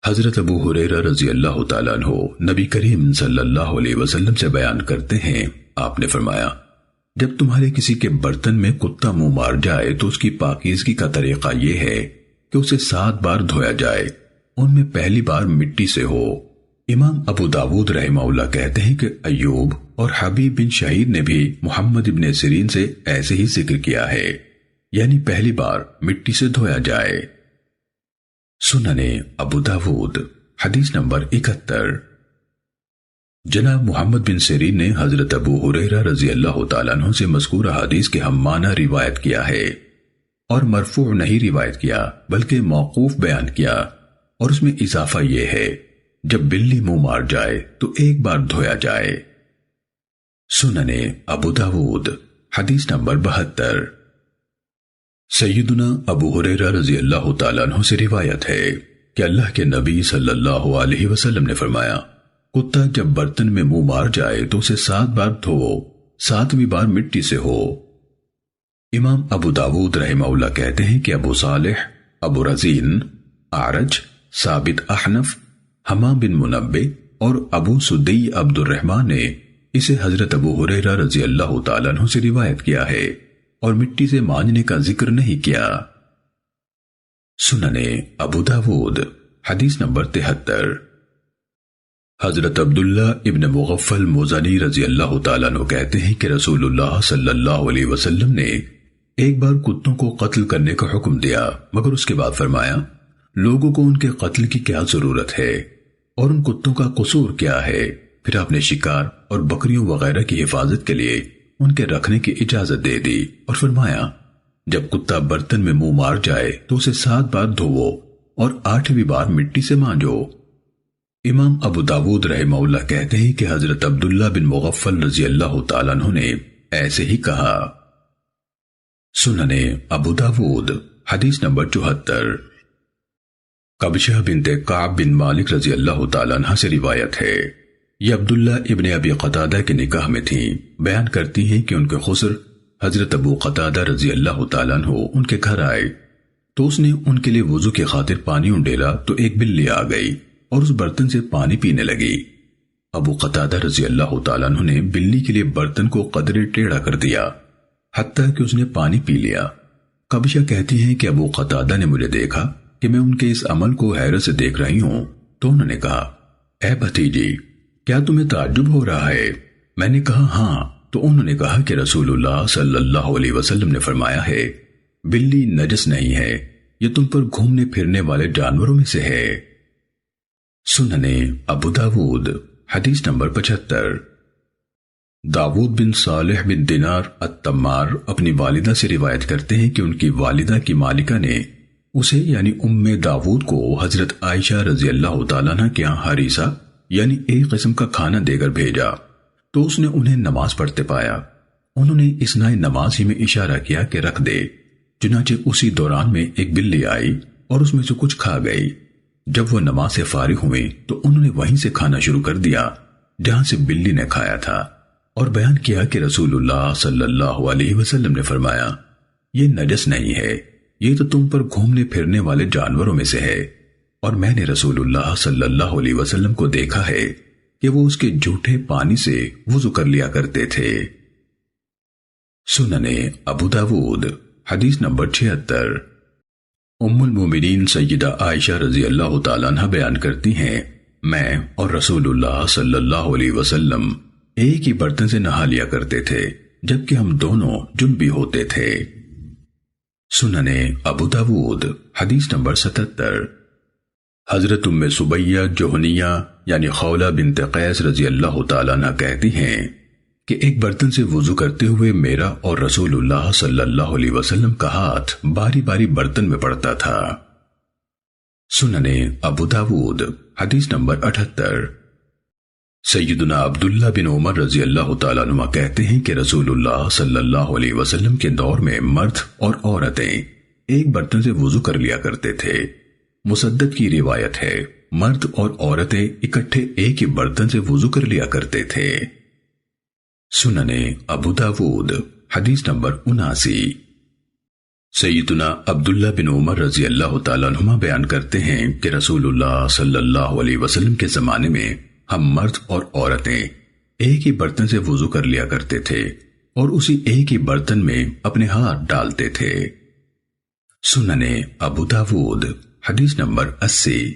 حضرت ابو ہریرہ رضی اللہ تعالیٰ عنہ نبی کریم صلی اللہ علیہ وسلم سے بیان کرتے ہیں، آپ نے فرمایا، جب تمہارے کسی کے برتن میں کتا منہ مار جائے تو اس کی پاکیزگی کا طریقہ یہ ہے کہ اسے 7 بار دھویا جائے، ان میں پہلی بار مٹی سے ہو۔ امام ابو داود رحمہ اللہ کہتے ہیں کہ ایوب اور حبیب بن شہید نے بھی محمد ابن سیرین سے ایسے ہی ذکر کیا ہے، یعنی پہلی بار مٹی سے دھویا جائے۔ سننے ابو داود حدیث نمبر 71۔ جناب محمد بن سیرین نے حضرت ابو ہریرہ رضی اللہ تعالیٰ عنہ سے مذکورہ حدیث کے ہم معنی روایت کیا ہے، اور مرفوع نہیں روایت کیا بلکہ موقوف بیان کیا، اور اس میں اضافہ یہ ہے، جب بلی منہ مار جائے تو 1 بار دھویا جائے۔ سننے ابو داود حدیث نمبر 72۔ سیدنا ابو ہریرہ رضی اللہ تعالیٰ عنہ سے روایت ہے کہ اللہ کے نبی صلی اللہ علیہ وسلم نے فرمایا، کتا جب برتن میں منہ مار جائے تو اسے 7 بار دھو، 7ویں بار مٹی سے ہو۔ امام ابو داود رحمہ اللہ کہتے ہیں کہ ابو صالح، ابو رزین، اعرج، ثابت احنف، حمام بن منبع اور ابو سدی عبد الرحمن نے اسے حضرت ابو ہریرہ رضی اللہ تعالیٰ عنہ سے روایت کیا ہے اور مٹی سے مانجنے کا ذکر نہیں کیا۔ سننے ابو داود حدیث نمبر 73۔ حضرت عبداللہ ابن مغفل مزنی رضی اللہ تعالیٰ عنہ کہتے ہیں کہ رسول اللہ صلی اللہ علیہ وسلم نے ایک بار کتوں کو قتل کرنے کا حکم دیا، مگر اس کے بعد فرمایا، لوگوں کو ان کے قتل کی کیا ضرورت ہے اور ان کتوں کا قصور کیا ہے؟ پھر آپ نے شکار اور بکریوں وغیرہ کی حفاظت کے لیے ان کے رکھنے کی اجازت دے دی اور فرمایا، جب کتا برتن میں منہ مار جائے تو اسے 7 بار دھوو اور 8ویں بار مٹی سے مانجو۔ امام ابو داود رحمہ اللہ کہتے ہیں کہ حضرت عبداللہ بن مغفل رضی اللہ تعالیٰ عنہ نے ایسے ہی کہا۔ سننے ابو داود حدیث نمبر 74۔ قبشہ بنت کعب بن مالک رضی اللہ تعالیٰ عنہ سے روایت ہے، یہ عبداللہ ابن ابی قتادہ کے نکاح میں تھیں۔ بیان کرتی ہیں کہ ان کے خسر حضرت ابو قتادہ رضی اللہ تعالیٰ عنہ ان کے گھر آئے تو اس نے ان کے لیے وضو کی خاطر پانی انڈیلا تو ایک بلی آ گئی اور اس برتن سے پانی پینے لگی۔ ابو قتادہ رضی اللہ تعالیٰ عنہ نے بلی کے لیے برتن کو قدرے ٹیڑھا کر دیا حتیٰ کہ اس نے پانی پی لیا۔ قبشہ کہتی ہیں کہ ابو قتادہ نے مجھے دیکھا کہ میں ان کے اس عمل کو حیرت سے دیکھ رہی ہوں، تو انہوں نے کہا، اے بھتیجی، کیا تمہیں تعجب ہو رہا ہے؟ میں نے کہا ہاں، تو انہوں نے کہا کہ رسول اللہ صلی اللہ علیہ وسلم نے فرمایا ہے، بلی نجس نہیں ہے، یہ تم پر گھومنے پھرنے والے جانوروں میں سے ہے۔ سننے ابو داود حدیث نمبر 75۔ داود بن صالح بن دینار التمار اپنی والدہ سے روایت کرتے ہیں کہ ان کی والدہ کی مالکہ نے اسے یعنی ام داود کو حضرت عائشہ رضی اللہ تعالیٰ عنہ کے ہاں حریصہ یعنی ایک قسم کا کھانا دے کر بھیجا، تو اس نے انہیں نماز پڑھتے پایا۔ انہوں نے اثناء نماز ہی میں اشارہ کیا کہ رکھ دے، چنانچہ اسی دوران میں ایک بلی آئی اور اس میں سے کچھ کھا گئی۔ جب وہ نماز سے فارغ ہوئے تو انہوں نے وہیں سے کھانا شروع کر دیا جہاں سے بلی نے کھایا تھا، اور بیان کیا کہ رسول اللہ صلی اللہ علیہ وسلم نے فرمایا، یہ نجس نہیں ہے، یہ تو تم پر گھومنے پھرنے والے جانوروں میں سے ہے، اور میں نے رسول اللہ صلی اللہ علیہ وسلم کو دیکھا ہے کہ وہ اس کے جھوٹے پانی سے وضو کر لیا کرتے تھے۔ سننے ابو داود حدیث نمبر 76۔ ام المومنین سیدہ عائشہ رضی اللہ تعالیٰ عنہ بیان کرتی ہیں، میں اور رسول اللہ صلی اللہ علیہ وسلم ایک ہی برتن سے نہا لیا کرتے تھے جبکہ ہم دونوں جنبی ہوتے تھے۔ سننے ابو داود حدیث نمبر 77۔ حضرت ام سبیہ جوہنیہ یعنی خولہ بنت قیس رضی اللہ تعالیٰ عنہ کہتی ہیں کہ ایک برتن سے وضو کرتے ہوئے میرا اور رسول اللہ صلی اللہ علیہ وسلم کا ہاتھ باری باری برتن میں پڑتا تھا۔ سننے ابو داود حدیث نمبر 78۔ سیدنا عبداللہ بن عمر رضی اللہ تعالیٰ عنہ کہتے ہیں کہ رسول اللہ صلی اللہ علیہ وسلم کے دور میں مرد اور عورتیں ایک برتن سے وضو کر لیا کرتے تھے۔ مسدد کی روایت ہے، مرد اور عورتیں اکٹھے ایک ہی برتن سے وضو کر لیا کرتے تھے۔ سننے ابو داود حدیث نمبر 79۔ سیدنا عبداللہ بن عمر رضی اللہ تعالیٰ عنہما بیان کرتے ہیں کہ رسول اللہ صلی اللہ علیہ وسلم کے زمانے میں ہم مرد اور عورتیں ایک ہی برتن سے وضو کر لیا کرتے تھے اور اسی ایک ہی برتن میں اپنے ہاتھ ڈالتے تھے۔ سنن ابو داود حدیث نمبر 80۔